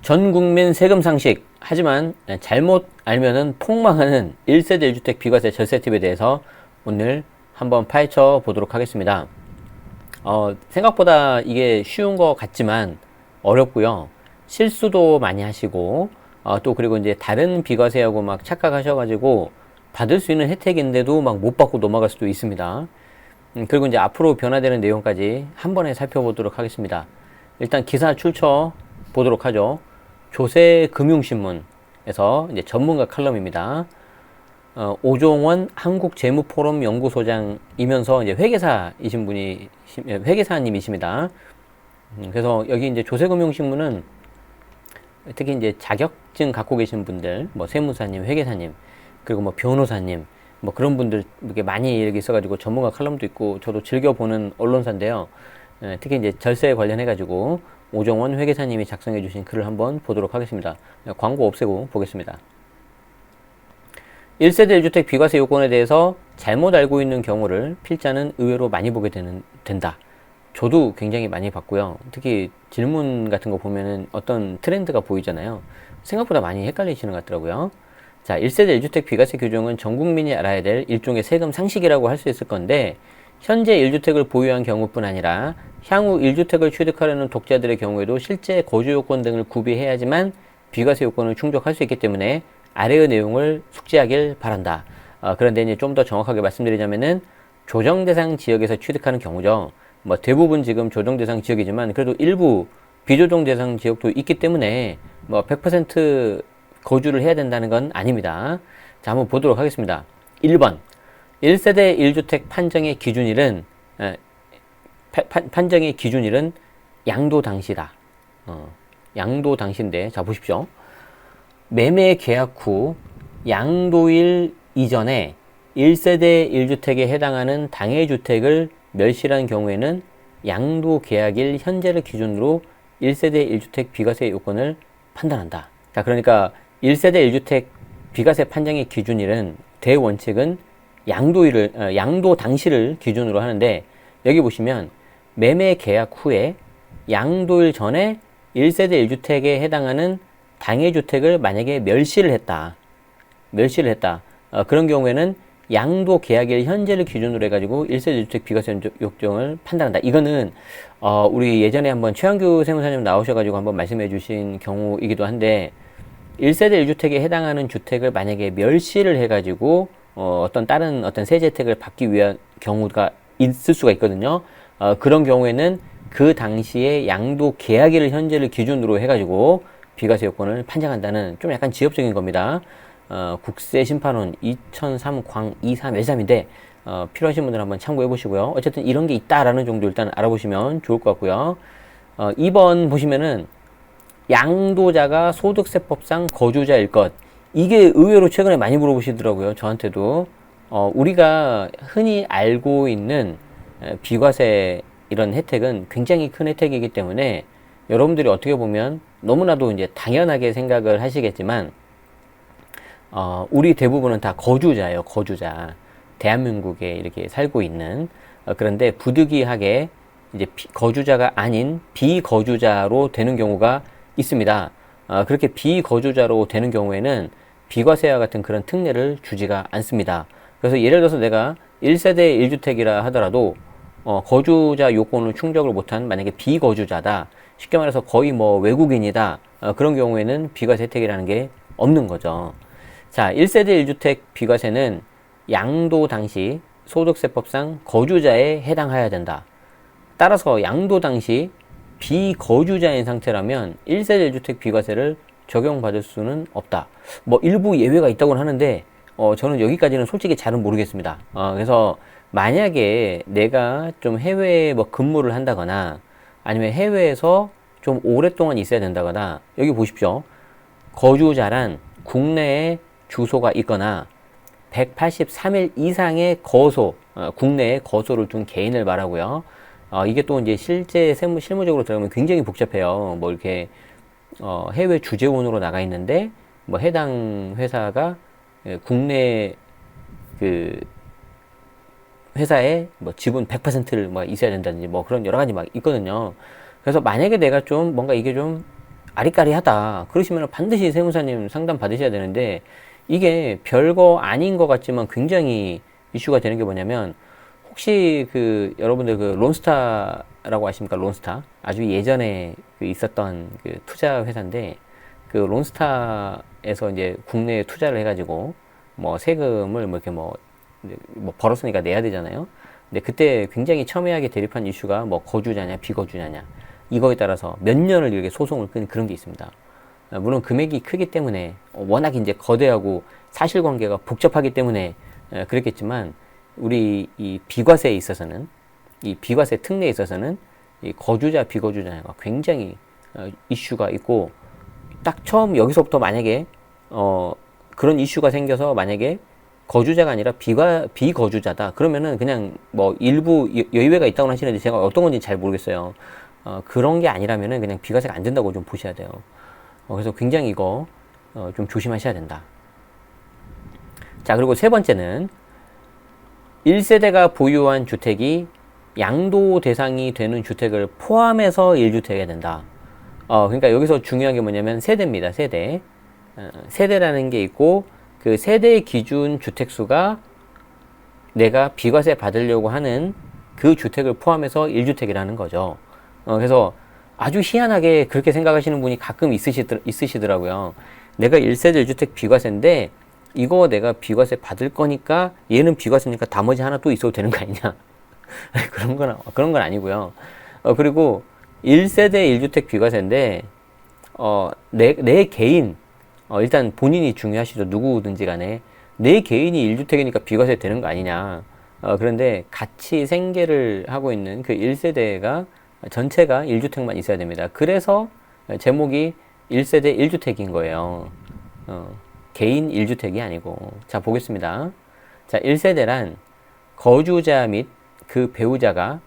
전 국민 세금 상식, 하지만 잘못 알면은 폭망하는 1세대 1주택 비과세 절세 팁에 대해서 오늘 한번 파헤쳐 보도록 하겠습니다. 생각보다 이게 쉬운 것 같지만 어렵고요. 실수도 많이 하시고, 또 그리고 이제 다른 비과세하고 막 착각하셔가지고 받을 수 있는 혜택인데도 막 못 받고 넘어갈 수도 있습니다. 그리고 이제 앞으로 변화되는 내용까지 한 번에 살펴보도록 하겠습니다. 일단 기사 출처 보도록 하죠. 조세금융신문에서 이제 전문가 칼럼입니다. 오종원 한국재무포럼 연구소장이면서 이제 회계사이신 분이, 회계사님이십니다. 그래서 여기 이제 조세금융신문은 특히 이제 자격증 갖고 계신 분들, 뭐 세무사님, 회계사님, 그리고 뭐 변호사님, 뭐 그런 분들 이렇게 많이 이렇게 있어가지고 전문가 칼럼도 있고 저도 즐겨보는 언론사인데요. 특히 이제 절세에 관련해가지고 오정원 회계사님이 작성해 주신 글을 한번 보도록 하겠습니다. 광고 없애고 보겠습니다. 1세대 1주택 비과세 요건에 대해서 잘못 알고 있는 경우를 필자는 의외로 많이 보게 된다. 저도 굉장히 많이 봤고요. 특히 질문 같은 거 보면은 어떤 트렌드가 보이잖아요. 생각보다 많이 헷갈리시는 것 같더라고요. 자, 1세대 1주택 비과세 규정은 전 국민이 알아야 될 일종의 세금 상식이라고 할 수 있을 건데, 현재 1주택을 보유한 경우뿐 아니라 향후 1주택을 취득하려는 독자들의 경우에도 실제 거주 요건 등을 구비해야지만 비과세 요건을 충족할 수 있기 때문에 아래의 내용을 숙지하길 바란다. 그런데 이제 좀 더 정확하게 말씀드리자면은 조정 대상 지역에서 취득하는 경우죠. 뭐 대부분 지금 조정 대상 지역이지만 그래도 일부 비조정 대상 지역도 있기 때문에 뭐 100% 거주를 해야 된다는 건 아닙니다. 자, 한번 보도록 하겠습니다. 1번 1세대 1주택 판정의 기준일은 판정의 기준일은 양도 당시다. 양도 당시인데, 자 보십시오. 매매 계약 후 양도일 이전에 1세대 1주택에 해당하는 당해주택을 멸실한 경우에는 양도 계약일 현재를 기준으로 1세대 1주택 비과세 요건을 판단한다. 자, 그러니까 1세대 1주택 비과세 판정의 기준일은 대원칙은 양도 당시를 기준으로 하는데, 여기 보시면 매매 계약 후에 양도일 전에 1세대 1주택에 해당하는 당해주택을 만약에 멸실을 했다. 그런 경우에는 양도 계약일 현재를 기준으로 해가지고 1세대 1주택 비과세 요건을 판단한다. 이거는 우리 예전에 한번 최한규 세무사님 나오셔가지고 한번 말씀해 주신 경우이기도 한데, 1세대 1주택에 해당하는 주택을 만약에 멸실을 해가지고 어떤 다른 어떤 세제 혜택을 받기 위한 경우가 있을 수가 있거든요. 그런 경우에는 그 당시에 양도 계약일 현재를 기준으로 해가지고 비과세 요건을 판정한다는 좀 약간 지엽적인 겁니다. 국세심판원 2003 광 2313인데 필요하신 분들 한번 참고해 보시고요. 어쨌든 이런 게 있다라는 정도 일단 알아보시면 좋을 것 같고요. 2번 보시면은 양도자가 소득세법상 거주자일 것. 이게 의외로 최근에 많이 물어보시더라고요. 저한테도. 우리가 흔히 알고 있는 비과세 이런 혜택은 굉장히 큰 혜택이기 때문에 여러분들이 어떻게 보면 너무나도 이제 당연하게 생각을 하시겠지만, 우리 대부분은 다 거주자예요. 거주자. 대한민국에 이렇게 살고 있는. 그런데 부득이하게 이제 거주자가 아닌 비거주자로 되는 경우가 있습니다. 그렇게 비거주자로 되는 경우에는 비과세와 같은 그런 특례를 주지가 않습니다. 그래서 예를 들어서 내가 1세대 1주택이라 하더라도 거주자 요건을 충족을 못한 만약에 비거주자다. 쉽게 말해서 거의 뭐 외국인이다. 그런 경우에는 비과세 혜택이라는 게 없는 거죠. 자, 1세대 1주택 비과세는 양도 당시 소득세법상 거주자에 해당해야 된다. 따라서 양도 당시 비거주자인 상태라면 1세대 1주택 비과세를 적용받을 수는 없다. 뭐 일부 예외가 있다고는 하는데 저는 여기까지는 솔직히 잘은 모르겠습니다. 그래서 만약에 내가 좀 해외에 뭐 근무를 한다거나 아니면 해외에서 좀 오랫동안 있어야 된다거나, 여기 보십시오. 거주자란 국내에 주소가 있거나 183일 이상의 국내에 거소를 둔 개인을 말하고요. 이게 또 이제 실제 실무적으로 들어가면 굉장히 복잡해요. 뭐 이렇게 해외 주재원으로 나가 있는데 뭐 해당 회사가 국내 그 회사에 뭐 지분 100%를 뭐 있어야 된다든지 뭐 그런 여러 가지 막 있거든요. 그래서 만약에 내가 좀 뭔가 이게 좀 아리까리하다 그러시면 반드시 세무사님 상담 받으셔야 되는데, 이게 별거 아닌 것 같지만 굉장히 이슈가 되는 게 뭐냐면, 혹시 그 여러분들 그 론스타라고 아십니까? 론스타 아주 예전에 그 있었던 그 투자 회사인데, 그 론스타에서 이제 국내에 투자를 해가지고 뭐 세금을 뭐 이렇게 뭐 벌었으니까 내야 되잖아요. 근데 그때 굉장히 첨예하게 대립한 이슈가 뭐 거주자냐 비거주자냐, 이거에 따라서 몇 년을 이렇게 소송을 끈 그런 게 있습니다. 물론 금액이 크기 때문에, 워낙 이제 거대하고 사실관계가 복잡하기 때문에 그랬겠지만, 우리 이 비과세에 있어서는, 이 비과세 특례에 있어서는 이 거주자 비거주자가 굉장히 이슈가 있고, 딱 처음 여기서부터 만약에 그런 이슈가 생겨서 만약에 거주자가 아니라 비거주자다 그러면은 그냥 뭐 일부 여의외가 있다고 하시는데, 제가 어떤 건지 잘 모르겠어요. 그런 게 아니라면은 그냥 비과세가 안 된다고 좀 보셔야 돼요. 그래서 굉장히 이거 좀 조심하셔야 된다. 자, 그리고 세 번째는 1세대가 보유한 주택이 양도 대상이 되는 주택을 포함해서 1주택이 된다. 그러니까 여기서 중요한 게 뭐냐면 세대입니다. 세대. 세대라는 게 있고, 그 세대 기준 주택수가 내가 비과세 받으려고 하는 그 주택을 포함해서 1주택이라는 거죠. 그래서 아주 희한하게 그렇게 생각하시는 분이 가끔 있으시더라고요. 내가 1세대 1주택 비과세인데 이거 내가 비과세 받을 거니까 얘는 비과세니까 나머지 하나 또 있어도 되는 거 아니냐. 그런 건 아니고요. 그리고 1세대 1주택 비과세인데 내 개인, 일단 본인이 중요하시죠. 누구든지 간에 내 개인이 1주택이니까 비과세 되는 거 아니냐. 그런데 같이 생계를 하고 있는 그 1세대가 전체가 1주택만 있어야 됩니다. 그래서 제목이 1세대 1주택인 거예요. 개인 1주택이 아니고. 자, 보겠습니다. 자, 1세대란 거주자 및 그 배우자가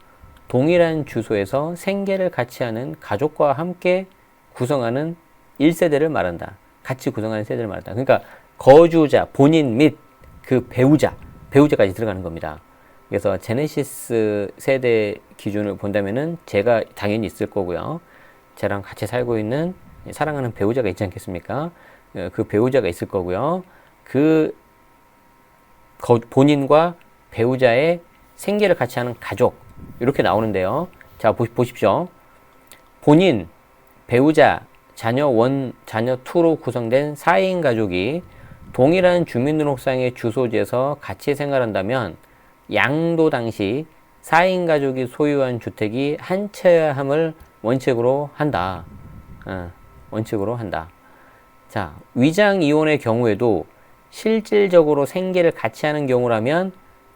동일한 주소에서 생계를 같이 하는 가족과 함께 구성하는 1세대를 말한다. 같이 구성하는 세대를 말한다. 그러니까 거주자, 본인 및 그 배우자까지 들어가는 겁니다. 그래서 제네시스 세대 기준을 본다면은 제가 당연히 있을 거고요. 저랑 같이 살고 있는 사랑하는 배우자가 있지 않겠습니까? 그 배우자가 있을 거고요. 본인과 배우자의 생계를 같이 하는 가족, 이렇게 나오는데요. 자, 보십시오. 본인, 배우자, 자녀 1, 자녀 2로 구성된 4인 가족이 동일한 주민등록상의 주소지에서 같이 생활한다면 양도 당시 4인 가족이 소유한 주택이 한 채여야 함을 원칙으로 한다. 원칙으로 한다. 자, 위장 이혼의 경우에도 실질적으로 생계를 같이 하는 경우라면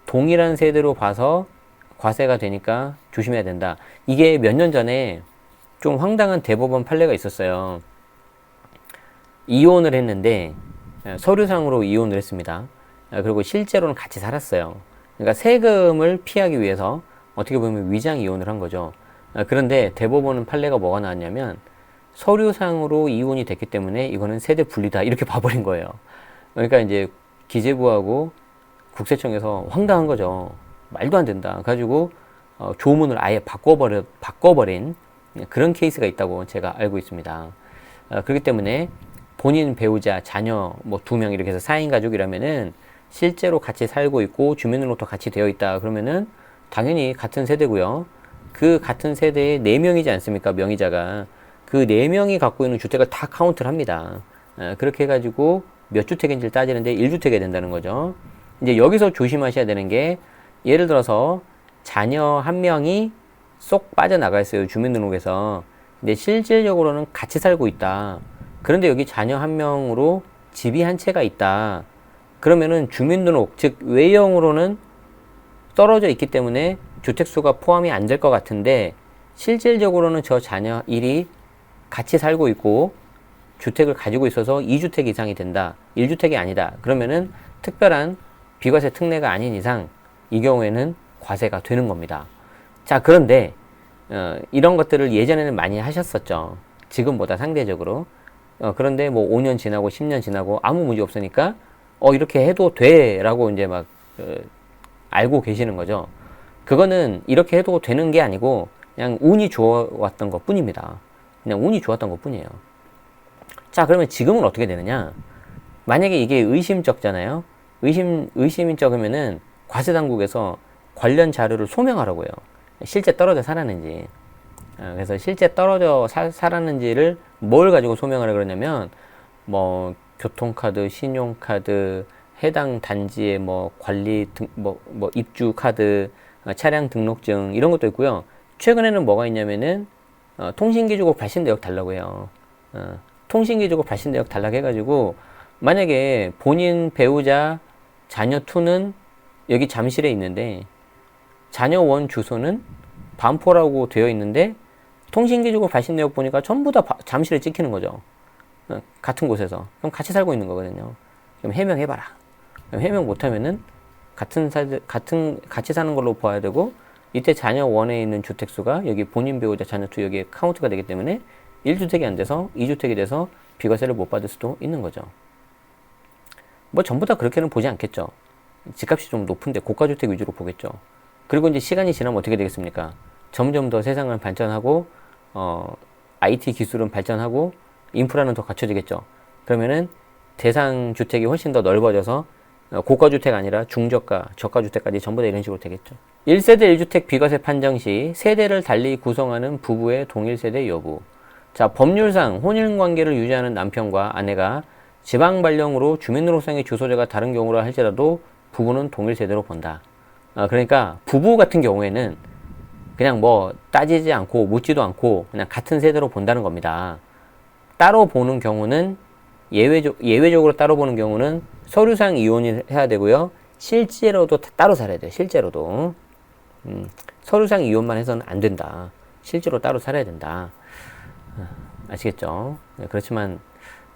동일한 세대로 봐서 과세가 되니까 조심해야 된다. 이게 몇 년 전에 좀 황당한 대법원 판례가 있었어요. 이혼을 했는데 서류상으로 이혼을 했습니다. 그리고 실제로는 같이 살았어요. 그러니까 세금을 피하기 위해서 어떻게 보면 위장 이혼을 한 거죠. 그런데 대법원은 판례가 뭐가 나왔냐면, 서류상으로 이혼이 됐기 때문에 이거는 세대 분리다, 이렇게 봐버린 거예요. 그러니까 이제 기재부하고 국세청에서 황당한 거죠. 말도 안 된다. 가지고 조문을 아예 바꿔버린 그런 케이스가 있다고 제가 알고 있습니다. 그렇기 때문에 본인, 배우자, 자녀 뭐 2명 이렇게 해서 4인 가족이라면은 실제로 같이 살고 있고 주민등록도 같이 되어 있다 그러면은 당연히 같은 세대고요. 그 같은 세대에 4명이지 않습니까? 명의자가. 그 4명이 갖고 있는 주택을 다 카운트를 합니다. 그렇게 해가지고 몇 주택인지를 따지는데 1주택이 된다는 거죠. 이제 여기서 조심하셔야 되는 게, 예를 들어서 자녀 1명이 쏙 빠져나가 있어요. 주민등록에서. 근데 실질적으로는 같이 살고 있다. 그런데 여기 자녀 1명으로 집이 한 채가 있다. 그러면은 주민등록, 즉 외형으로는 떨어져 있기 때문에 주택수가 포함이 안 될 것 같은데, 실질적으로는 저 자녀 1이 같이 살고 있고 주택을 가지고 있어서 2주택 이상이 된다. 1주택이 아니다. 그러면은 특별한 비과세 특례가 아닌 이상 이 경우에는 과세가 되는 겁니다. 자, 그런데 이런 것들을 예전에는 많이 하셨었죠. 지금보다 상대적으로. 그런데 뭐 5년 지나고 10년 지나고 아무 문제 없으니까 이렇게 해도 돼 라고 이제 막 알고 계시는 거죠. 그거는 이렇게 해도 되는 게 아니고 그냥 운이 좋았던 것 뿐입니다. 그냥 운이 좋았던 것 뿐이에요. 자, 그러면 지금은 어떻게 되느냐? 만약에 이게 의심적잖아요. 의심이 적으면은 과세당국에서 관련 자료를 소명하라고 해요. 실제 떨어져 살았는지. 그래서 실제 떨어져 살았는지를 뭘 가지고 소명하라 그러냐면, 뭐, 교통카드, 신용카드, 해당 단지의 뭐 관리 등, 뭐 입주 카드, 차량 등록증, 이런 것도 있고요. 최근에는 뭐가 있냐면은, 통신기지국 발신대역 달라고 해요. 통신기지국 발신대역 달라고 해가지고, 만약에 본인 배우자 자녀 2는 여기 잠실에 있는데, 자녀 1 주소는 반포라고 되어 있는데, 통신기지국 발신내역 보니까 전부 다 잠실에 찍히는 거죠. 같은 곳에서. 그럼 같이 살고 있는 거거든요. 그럼 해명해봐라. 그럼 해명 못하면은 같이 사는 걸로 봐야 되고, 이때 자녀 1에 있는 주택수가 여기 본인 배우자 자녀 2 여기에 카운트가 되기 때문에 1주택이 안 돼서 2주택이 돼서 비과세를 못 받을 수도 있는 거죠. 뭐 전부 다 그렇게는 보지 않겠죠. 집값이 좀 높은데 고가주택 위주로 보겠죠. 그리고 이제 시간이 지나면 어떻게 되겠습니까? 점점 더 세상은 발전하고, IT 기술은 발전하고, 인프라는 더 갖춰지겠죠. 그러면은 대상 주택이 훨씬 더 넓어져서 고가주택 아니라 중저가, 저가주택까지 전부 다 이런 식으로 되겠죠. 1세대 1주택 비과세 판정 시 세대를 달리 구성하는 부부의 동일세대 여부. 자, 법률상 혼인관계를 유지하는 남편과 아내가 지방 발령으로 주민등록상의 주소지가 다른 경우라 할지라도 부부는 동일세대로 본다. 그러니까 부부 같은 경우에는 그냥 뭐 따지지 않고 묻지도 않고 그냥 같은 세대로 본다는 겁니다. 따로 보는 경우는 예외적으로 따로 보는 경우는 서류상 이혼을 해야 되고요. 실제로도 따로 살아야 돼요. 실제로도. 서류상 이혼만 해서는 안 된다. 실제로 따로 살아야 된다. 아시겠죠? 네, 그렇지만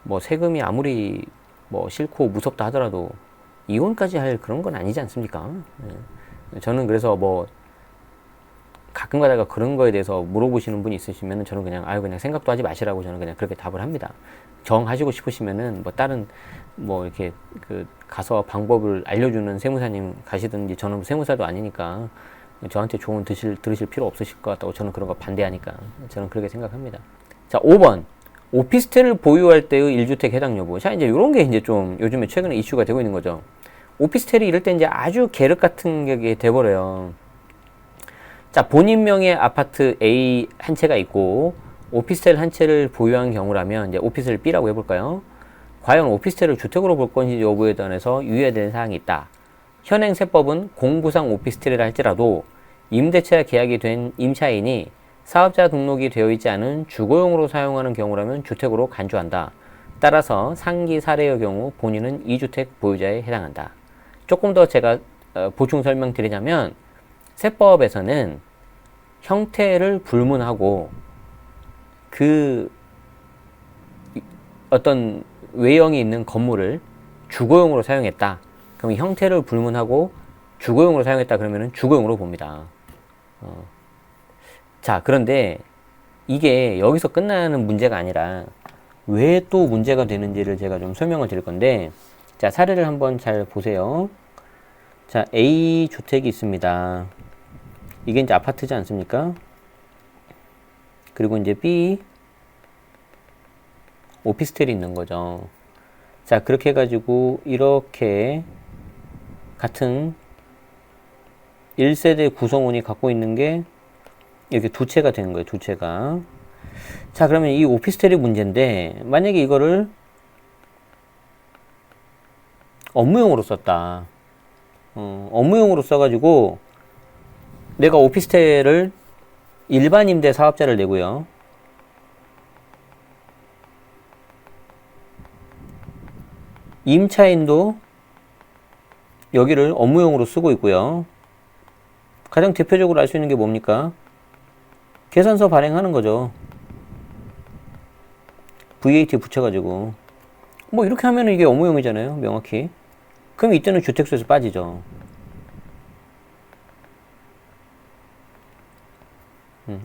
뭐 세금이 아무리 뭐 싫고 무섭다 하더라도 이혼까지 할 그런 건 아니지 않습니까? 네. 저는 그래서 뭐 가끔 가다가 그런 거에 대해서 물어보시는 분이 있으시면 저는 그냥 그냥 생각도 하지 마시라고 저는 그냥 그렇게 답을 합니다. 정하시고 싶으시면은 뭐 다른 뭐 이렇게 가서 방법을 알려주는 세무사님 가시든지, 저는 세무사도 아니니까 저한테 조언 들으실 필요 없으실 것 같다고, 저는 그런 거 반대하니까 저는 그렇게 생각합니다. 자, 5번. 오피스텔을 보유할 때의 1주택 해당 여부. 자, 이제 이런 게 이제 좀 요즘에 최근에 이슈가 되고 있는 거죠. 오피스텔이 이럴 때 이제 아주 계륵 같은 게 돼버려요. 자, 본인 명의 아파트 A 한 채가 있고 오피스텔 한 채를 보유한 경우라면 이제 오피스텔 B라고 해볼까요? 과연 오피스텔을 주택으로 볼 건지 여부에 대해서 유의해야 사항이 있다. 현행 세법은 공부상 오피스텔이라 할지라도 임대차 계약이 된 임차인이 사업자 등록이 되어 있지 않은 주거용으로 사용하는 경우라면 주택으로 간주한다. 따라서 상기 사례의 경우 본인은 2주택 보유자에 해당한다. 조금 더 제가 보충 설명드리자면, 세법에서는 형태를 불문하고 어떤 외형이 있는 건물을 주거용으로 사용했다. 그럼 형태를 불문하고 주거용으로 사용했다 그러면은 주거용으로 봅니다. 자, 그런데 이게 여기서 끝나는 문제가 아니라 왜 또 문제가 되는지를 제가 좀 설명을 드릴 건데, 자, 사례를 한번 잘 보세요. 자, A 주택이 있습니다. 이게 이제 아파트지 않습니까? 그리고 이제 B 오피스텔이 있는 거죠. 자, 그렇게 해가지고 이렇게 같은 1세대 구성원이 갖고 있는 게 이렇게 두 채가 되는 거예요. 두 채가. 자, 그러면 이 오피스텔이 문제인데, 만약에 이거를 업무용으로 썼다. 업무용으로 써가지고 내가 오피스텔을 일반 임대 사업자를 내고요. 임차인도 여기를 업무용으로 쓰고 있고요. 가장 대표적으로 알 수 있는 게 뭡니까? 계산서 발행하는 거죠. VAT 붙여가지고. 뭐 이렇게 하면 이게 업무용이잖아요. 명확히. 그럼 이때는 주택수에서 빠지죠.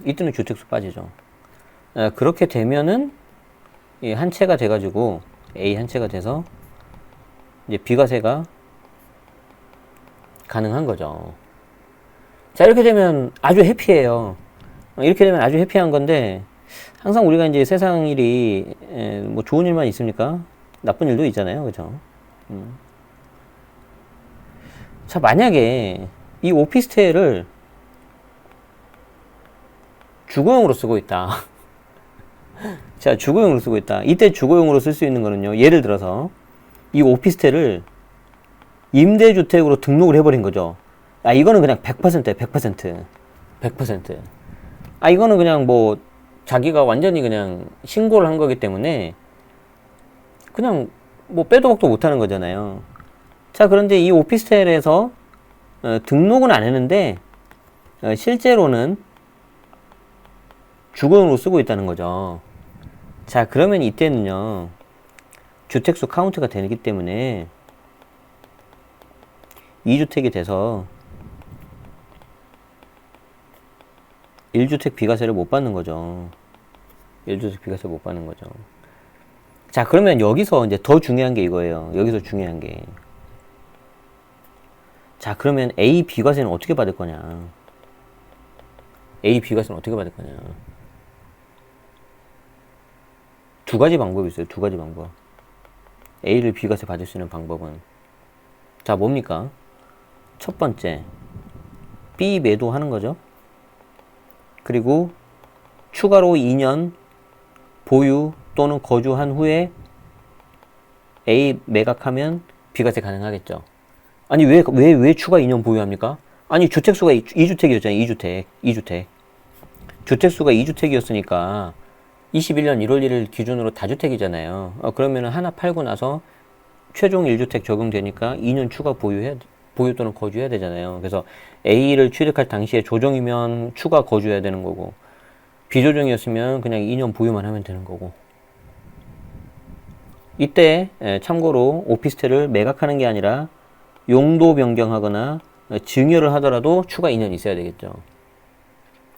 이때는 주택수 빠지죠. 그렇게 되면은 한 채가 돼가지고 A 한 채가 돼서 이제 비과세가 가능한 거죠. 자, 이렇게 되면 아주 해피해요. 이렇게 되면 아주 해피한 건데, 항상 우리가 이제 세상 일이 뭐 좋은 일만 있습니까? 나쁜 일도 있잖아요. 그죠? 자, 만약에 이 오피스텔을 주거용으로 쓰고 있다. 자, 주거용으로 쓰고 있다. 이때 주거용으로 쓸 수 있는 거는요. 예를 들어서 이 오피스텔을 임대주택으로 등록을 해버린 거죠. 아, 이거는 그냥 100%예요. 100%. 100%. 아, 이거는 그냥 뭐 자기가 완전히 그냥 신고를 한 거기 때문에 그냥 뭐 빼도 박도 못 하는 거잖아요. 자, 그런데 이 오피스텔에서 등록은 안 했는데 실제로는 주거용으로 쓰고 있다는 거죠. 자, 그러면 이때는요. 주택수 카운트가 되기 때문에 2주택이 돼서 1주택 비과세를 못 받는 거죠. 1주택 비과세 못 받는 거죠. 자, 그러면 여기서 이제 더 중요한 게 이거예요. 여기서 중요한 게. 자, 그러면 A 비과세는 어떻게 받을 거냐? A 비과세는 어떻게 받을 거냐? 두 가지 방법이 있어요. 두 가지 방법. A를 비과세 받을 수 있는 방법은. 자, 뭡니까? 첫 번째, B 매도하는 거죠. 그리고 추가로 2년 보유 또는 거주한 후에 A 매각하면 비과세 가능하겠죠. 아니, 왜 추가 2년 보유합니까? 아니, 주택수가 2주택이었잖아요. 2주택. 주택수가 2주택이었으니까 21년 1월 1일 기준으로 다주택이잖아요. 그러면 하나 팔고 나서 최종 1주택 적용되니까 2년 추가 보유 또는 거주해야 되잖아요. 그래서 A를 취득할 당시에 조정이면 추가 거주해야 되는 거고, 비조정이었으면 그냥 2년 보유만 하면 되는 거고. 이때 참고로 오피스텔을 매각하는 게 아니라 용도 변경하거나 증여를 하더라도 추가 2년 있어야 되겠죠.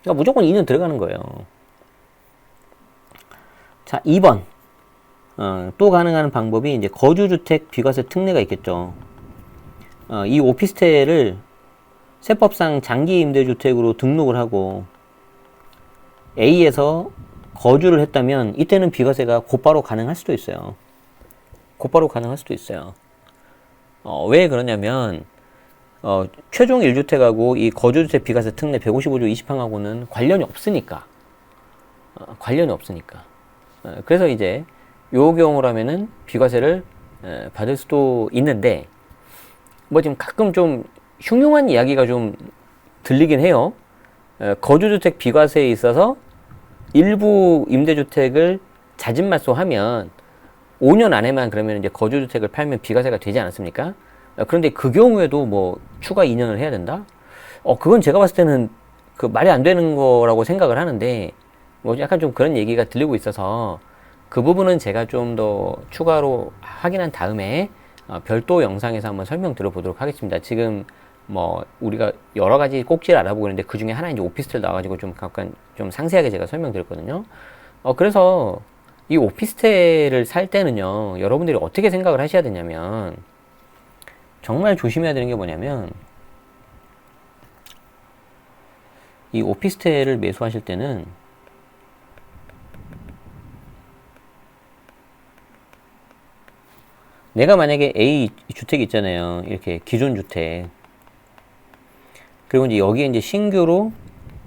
그러니까 무조건 2년 들어가는 거예요. 자, 2번. 또 가능한 방법이 이제 거주주택 비과세 특례가 있겠죠. 이 오피스텔을 세법상 장기 임대주택으로 등록을 하고 A에서 거주를 했다면 이때는 비과세가 곧바로 가능할 수도 있어요. 곧바로 가능할 수도 있어요. 왜 그러냐면 최종 1주택하고 이 거주주택 비과세 특례 155조 20항하고는 관련이 없으니까. 관련이 없으니까. 그래서 이제 요 경우라면은 비과세를 받을 수도 있는데, 뭐 지금 가끔 좀 흉흉한 이야기가 좀 들리긴 해요. 거주주택 비과세에 있어서 일부 임대주택을 자진말소하면 5년 안에만 그러면 이제 거주주택을 팔면 비과세가 되지 않았습니까? 그런데 그 경우에도 뭐 추가 2년을 해야 된다? 그건 제가 봤을 때는 그 말이 안 되는 거라고 생각을 하는데, 뭐 약간 좀 그런 얘기가 들리고 있어서 그 부분은 제가 좀 더 추가로 확인한 다음에 별도 영상에서 한번 설명드려 보도록 하겠습니다. 지금 뭐 우리가 여러 가지 꼭지를 알아보고 있는데 그 중에 하나 이제 오피스텔 나와가지고 좀 약간 좀 상세하게 제가 설명드렸거든요. 그래서 이 오피스텔을 살 때는요, 여러분들이 어떻게 생각을 하셔야 되냐면, 정말 조심해야 되는 게 뭐냐면, 이 오피스텔을 매수하실 때는 내가 만약에 A 주택이 있잖아요. 이렇게 기존 주택. 그리고 이제 여기에 이제 신규로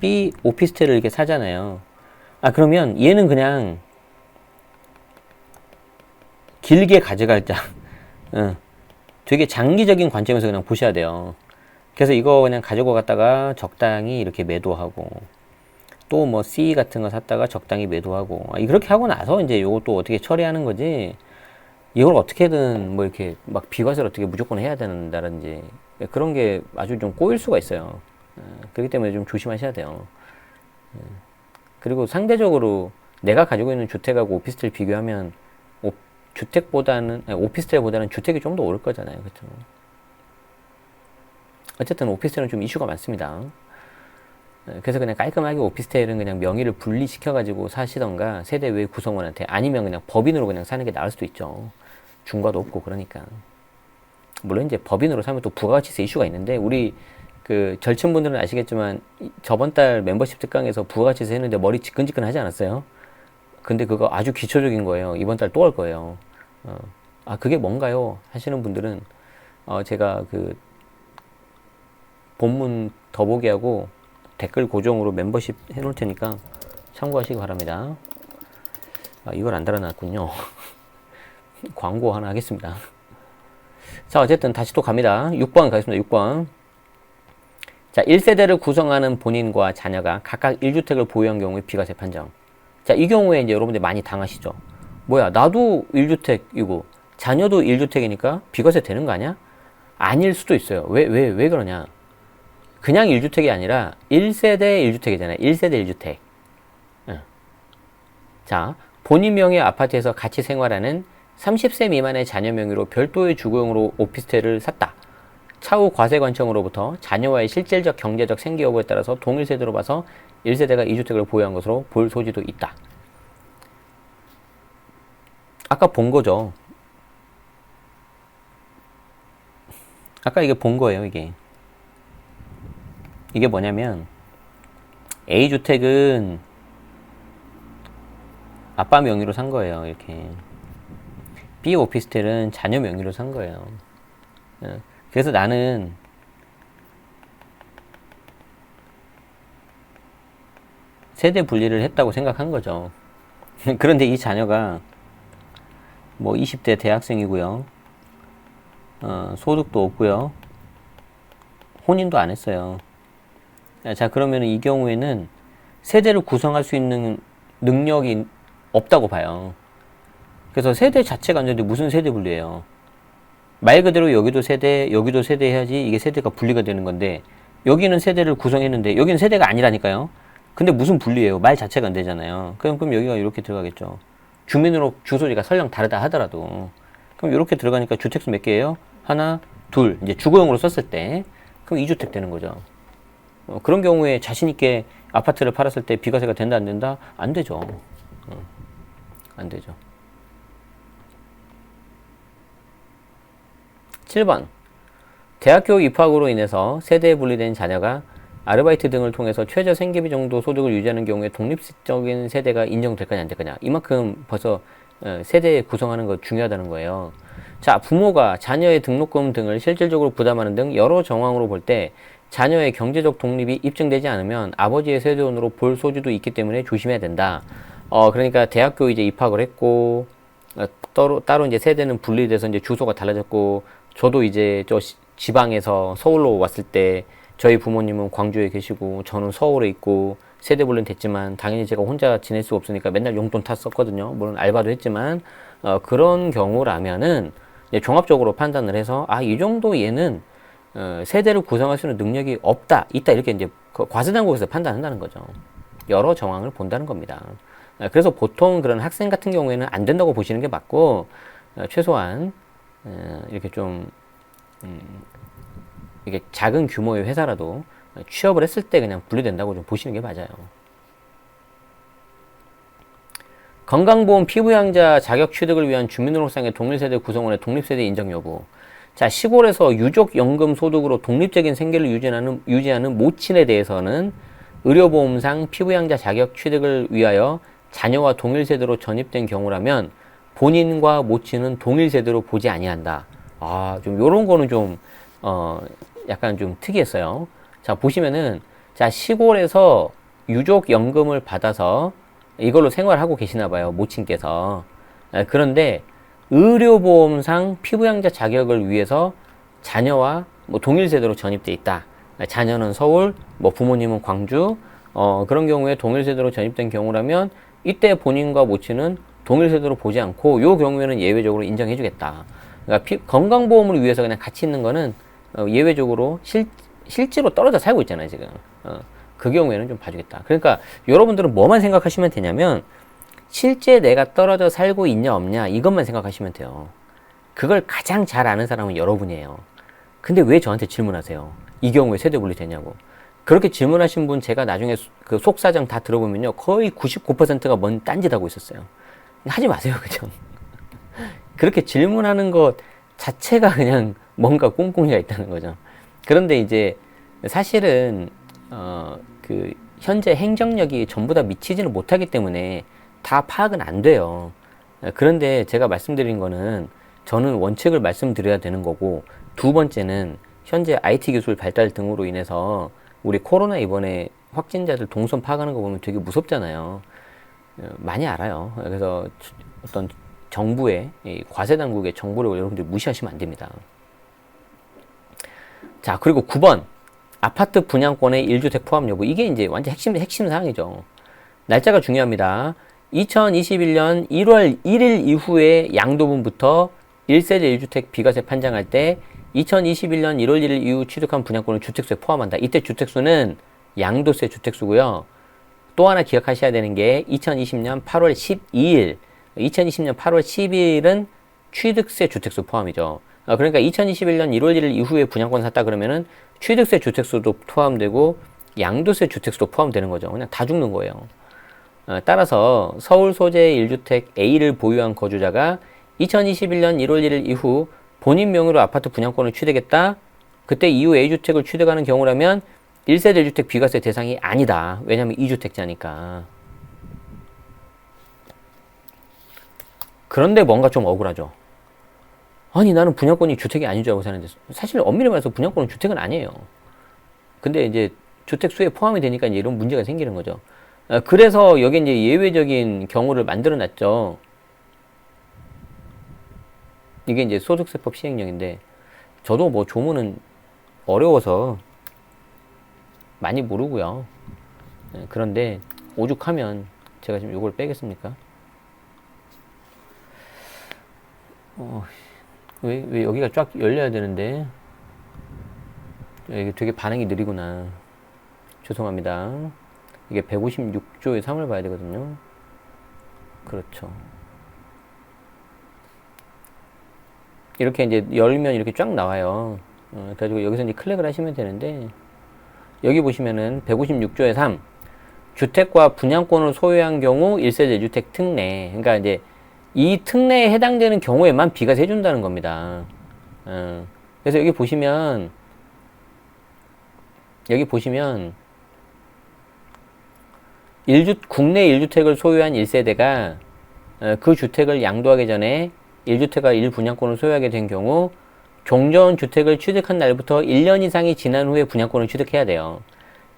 B 오피스텔을 이렇게 사잖아요. 그러면 얘는 그냥 길게 가져갈 자. 되게 장기적인 관점에서 그냥 보셔야 돼요. 그래서 이거 그냥 가지고 갔다가 적당히 이렇게 매도하고, 또 뭐 C 같은 거 샀다가 적당히 매도하고, 그렇게 하고 나서 이제 요것도 어떻게 처리하는 거지, 이걸 어떻게든 뭐 이렇게 막 비과세를 어떻게 무조건 해야 된다든지 그런 게 아주 좀 꼬일 수가 있어요. 그렇기 때문에 좀 조심하셔야 돼요. 그리고 상대적으로 내가 가지고 있는 주택하고 오피스텔 비교하면 오피스텔보다는 주택이 좀 더 오를 거잖아요. 그렇죠? 어쨌든 오피스텔은 좀 이슈가 많습니다. 그래서 그냥 깔끔하게 오피스텔은 그냥 명의를 분리시켜가지고 사시던가 세대 외 구성원한테, 아니면 그냥 법인으로 그냥 사는 게 나을 수도 있죠. 중과도 없고 그러니까. 물론 이제 법인으로 사면 또 부가가치세 이슈가 있는데, 우리 그 절친분들은 아시겠지만 저번 달 멤버십 특강에서 부가가치세 했는데 머리 지끈지끈 하지 않았어요? 근데 그거 아주 기초적인 거예요. 이번 달 또 할 거예요. 아, 그게 뭔가요? 하시는 분들은 제가 그 본문 더보기 하고 댓글 고정으로 멤버십 해놓을 테니까 참고하시기 바랍니다. 아, 이걸 안 달아놨군요. 광고 하나 하겠습니다. 자, 어쨌든 다시 또 갑니다. 6번 가겠습니다. 6번. 자, 1세대를 구성하는 본인과 자녀가 각각 1주택을 보유한 경우의 비과세 판정. 자, 이 경우에 이제 여러분들 많이 당하시죠. 뭐야, 나도 1주택이고 자녀도 1주택이니까 비과세 되는 거 아니야? 아닐 수도 있어요. 왜 그러냐? 그냥 1주택이 아니라 1세대 1주택이잖아요. 1세대 1주택. 자, 본인 명의 아파트에서 같이 생활하는 30세 미만의 자녀 명의로 별도의 주거용으로 오피스텔을 샀다. 차후 과세관청으로부터 자녀와의 실질적 경제적 생계 여부에 따라서 동일 세대로 봐서 1세대가 2주택을 보유한 것으로 볼 소지도 있다. 아까 본 거죠. 아까 이게 본 거예요, 이게. 이게 뭐냐면 A주택은 아빠 명의로 산 거예요, 이렇게. B 오피스텔은 자녀 명의로 산 거예요. 그래서 나는 세대 분리를 했다고 생각한 거죠. 그런데 이 자녀가 뭐 20대 대학생이고요. 소득도 없고요. 혼인도 안 했어요. 자, 그러면 이 경우에는 세대를 구성할 수 있는 능력이 없다고 봐요. 그래서 세대 자체가 안 되는데 무슨 세대 분리예요? 말 그대로 여기도 세대, 여기도 세대 해야지 이게 세대가 분리가 되는 건데, 여기는 세대를 구성했는데 여기는 세대가 아니라니까요. 근데 무슨 분리예요? 말 자체가 안 되잖아요. 그럼 여기가 이렇게 들어가겠죠. 주민으로 주소지가 설령 다르다 하더라도. 그럼 이렇게 들어가니까 주택수 몇 개예요? 하나, 둘. 이제 주거용으로 썼을 때 그럼 2주택 되는 거죠. 그런 경우에 자신 있게 아파트를 팔았을 때 비과세가 된다 안 된다? 안 되죠. 안 되죠. 7번. 대학교 입학으로 인해서 세대에 분리된 자녀가 아르바이트 등을 통해서 최저 생계비 정도 소득을 유지하는 경우에 독립적인 세대가 인정될 거냐 안 될 거냐. 이만큼 벌써 세대 구성하는 거 중요하다는 거예요. 자, 부모가 자녀의 등록금 등을 실질적으로 부담하는 등 여러 정황으로 볼 때 자녀의 경제적 독립이 입증되지 않으면 아버지의 세대원으로 볼 소지도 있기 때문에 조심해야 된다. 그러니까 대학교 이제 입학을 했고, 따로 이제 세대는 분리돼서 이제 주소가 달라졌고, 저도 이제 저 지방에서 서울로 왔을 때 저희 부모님은 광주에 계시고 저는 서울에 있고 세대 분리는 됐지만 당연히 제가 혼자 지낼 수 없으니까 맨날 용돈 탔었거든요. 물론 알바도 했지만 그런 경우라면은 이제 종합적으로 판단을 해서 이 정도 얘는 세대를 구성할 수 있는 능력이 없다, 있다 이렇게 이제 과세당국에서 판단한다는 거죠. 여러 정황을 본다는 겁니다. 그래서 보통 그런 학생 같은 경우에는 안 된다고 보시는 게 맞고 최소한 이렇게 좀 이게 작은 규모의 회사라도 취업을 했을 때 그냥 분리된다고 좀 보시는 게 맞아요. 건강보험 피부양자 자격 취득을 위한 주민등록상의 동일세대 구성원의 독립세대 인정 여부. 자, 시골에서 유족연금 소득으로 독립적인 생계를 유지하는 모친에 대해서는 의료보험상 피부양자 자격 취득을 위하여 자녀와 동일세대로 전입된 경우라면 본인과 모친은 동일세대로 보지 아니한다. 좀 요런 거는 좀 약간 좀 특이했어요. 자, 보시면은 자, 시골에서 유족연금을 받아서 이걸로 생활하고 계시나 봐요, 모친께서. 그런데 의료보험상 피부양자 자격을 위해서 자녀와 뭐 동일세대로 전입돼 있다. 자녀는 서울, 뭐 부모님은 광주, 그런 경우에 동일세대로 전입된 경우라면 이때 본인과 모친은 동일세대로 보지 않고 요 경우에는 예외적으로 인정해 주겠다. 그러니까 건강보험을 위해서 그냥 같이 있는 거는 예외적으로 실제로 떨어져 살고 있잖아요, 지금. 그 경우에는 좀 봐주겠다. 그러니까 여러분들은 뭐만 생각하시면 되냐면 실제 내가 떨어져 살고 있냐 없냐 이것만 생각하시면 돼요. 그걸 가장 잘 아는 사람은 여러분이에요. 근데 왜 저한테 질문하세요? 이 경우에 세대 분리 되냐고. 그렇게 질문하신 분 제가 나중에 그 속사정 다 들어보면요, 거의 99%가 뭔 딴짓 하고 있었어요. 하지 마세요, 그죠? 그렇게 질문하는 것 자체가 그냥 뭔가 꿍꿍이가 있다는 거죠. 그런데 이제 사실은 그 현재 행정력이 전부 다 미치지는 못하기 때문에 다 파악은 안 돼요. 그런데 제가 말씀드린 거는 저는 원칙을 말씀드려야 되는 거고, 두 번째는 현재 IT 기술 발달 등으로 인해서 우리 코로나 이번에 확진자들 동선 파악하는 거 보면 되게 무섭잖아요. 많이 알아요. 그래서 어떤 정부의 과세 당국의 정보를 여러분들 무시하시면 안 됩니다. 자, 그리고 9번 아파트 분양권의 1주택 포함 여부. 이게 이제 완전 핵심 사항이죠. 날짜가 중요합니다. 2021년 1월 1일 이후에 양도분부터 1세대 1주택 비과세 판정할 때 2021년 1월 1일 이후 취득한 분양권을 주택수에 포함한다. 이때 주택수는 양도세 주택수고요. 또 하나 기억하셔야 되는 게 2020년 8월 12일 2020년 8월 12일은 취득세 주택수 포함이죠. 그러니까 2021년 1월 1일 이후에 분양권 샀다 그러면은 취득세 주택수도 포함되고 양도세 주택수도 포함되는 거죠. 그냥 다 죽는 거예요. 따라서 서울 소재의 1주택 A를 보유한 거주자가 2021년 1월 1일 이후 본인 명의로 아파트 분양권을 취득했다. 그때 이후 A주택을 취득하는 경우라면 1세대 1주택 비과세 대상이 아니다. 왜냐면 2주택자니까. 그런데 뭔가 좀 억울하죠. 아니 나는 분양권이 주택이 아닌 줄 알고 사는데 사실 엄밀히 말해서 분양권은 주택은 아니에요. 근데 이제 주택수에 포함이 되니까 이제 이런 문제가 생기는 거죠. 그래서 여기 이제 예외적인 경우를 만들어 놨죠. 이게 이제 소득세법 시행령인데 저도 뭐 조문은 어려워서 많이 모르고요. 그런데 오죽하면 제가 지금 이걸 빼겠습니까? 왜 여기가 쫙 열려야 되는데 이게 되게 반응이 느리구나. 죄송합니다. 이게 156조의 3을 봐야 되거든요. 그렇죠. 이렇게 이제 열면 이렇게 쫙 나와요. 그래가지고 여기서 이제 클릭을 하시면 되는데, 여기 보시면은 156조의 3, 주택과 분양권을 소유한 경우 1세대 1주택 특례. 그러니까 이제 이 특례에 해당되는 경우에만 비과세 해준다는 겁니다. 그래서 여기 보시면 국내 1주택을 소유한 1세대가 그 주택을 양도하기 전에 1주택과 1분양권을 소유하게 된 경우 종전주택을 취득한 날부터 1년 이상이 지난 후에 분양권을 취득해야 돼요.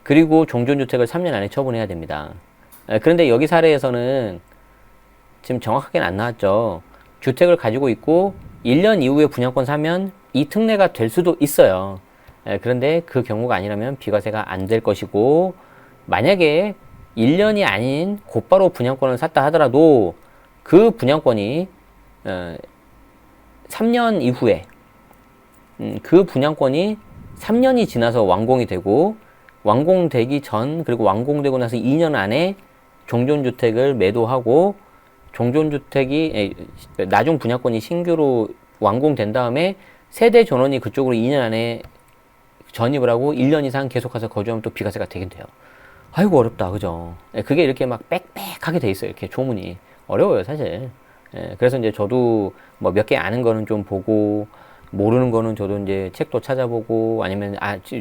그리고 종전주택을 3년 안에 처분해야 됩니다. 그런데 여기 사례에서는 지금 정확하게는 안 나왔죠. 주택을 가지고 있고 1년 이후에 분양권 사면 이 특례가 될 수도 있어요. 그런데 그 경우가 아니라면 비과세가 안 될 것이고, 만약에 1년이 아닌 곧바로 분양권을 샀다 하더라도 그 분양권이 3년 이후에 그 분양권이 3년이 지나서 완공이 되고, 완공되기 전 그리고 완공되고 나서 2년 안에 종전주택을 매도하고 종전주택이 나중 분양권이 신규로 완공된 다음에 세대 전원이 그쪽으로 2년 안에 전입을 하고 1년 이상 계속해서 거주하면 또 비과세가 되긴 돼요. 아이고 어렵다, 그죠? 그게 이렇게 막 빽빽하게 돼 있어요. 이렇게 조문이 어려워요, 사실. 그래서 이제 저도 뭐 몇 개 아는 거는 좀 보고, 모르는 거는 저도 이제 책도 찾아보고, 아니면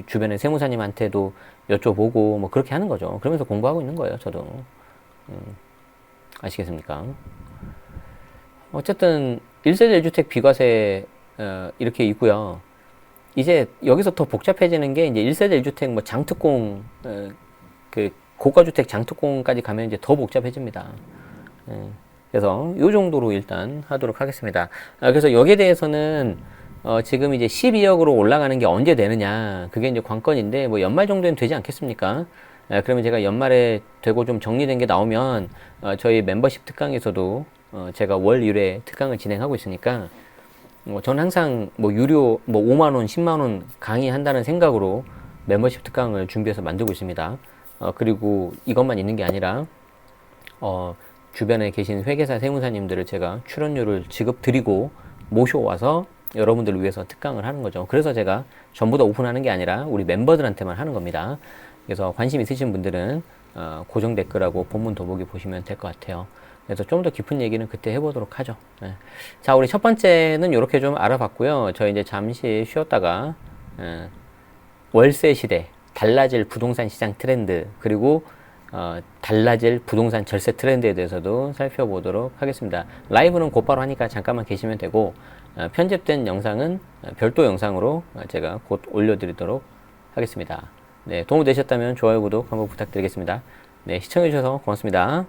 주변에 세무사님한테도 여쭤보고 뭐 그렇게 하는 거죠. 그러면서 공부하고 있는 거예요, 저도. 아시겠습니까? 어쨌든 1세대 1주택 비과세 이렇게 있고요. 이제 여기서 더 복잡해지는 게 이제 1세대 1주택 뭐 장특공 그 고가주택 장특공까지 가면 이제 더 복잡해집니다. 그래서 요 정도로 일단 하도록 하겠습니다. 그래서 여기에 대해서는 지금 이제 12억으로 올라가는 게 언제 되느냐, 그게 이제 관건인데, 뭐 연말 정도는 되지 않겠습니까? 그러면 제가 연말에 되고 좀 정리된 게 나오면 저희 멤버십 특강에서도 제가 월 1회 특강을 진행하고 있으니까 저는 항상 뭐 유료 뭐 5만원 10만원 강의한다는 생각으로 멤버십 특강을 준비해서 만들고 있습니다. 그리고 이것만 있는 게 아니라 주변에 계신 회계사 세무사님들을 제가 출연료를 지급 드리고 모셔와서 여러분들을 위해서 특강을 하는 거죠. 그래서 제가 전부 다 오픈하는 게 아니라 우리 멤버들한테만 하는 겁니다. 그래서 관심 있으신 분들은 고정 댓글하고 본문 더보기 보시면 될 것 같아요. 그래서 좀 더 깊은 얘기는 그때 해보도록 하죠. 네. 자, 우리 첫 번째는 이렇게 좀 알아봤고요. 저 이제 잠시 쉬었다가 월세 시대, 달라질 부동산 시장 트렌드, 그리고 달라질 부동산 절세 트렌드에 대해서도 살펴보도록 하겠습니다. 라이브는 곧바로 하니까 잠깐만 계시면 되고, 편집된 영상은 별도 영상으로 제가 곧 올려드리도록 하겠습니다. 네, 도움 되셨다면 좋아요, 구독 한번 부탁드리겠습니다. 네, 시청해주셔서 고맙습니다.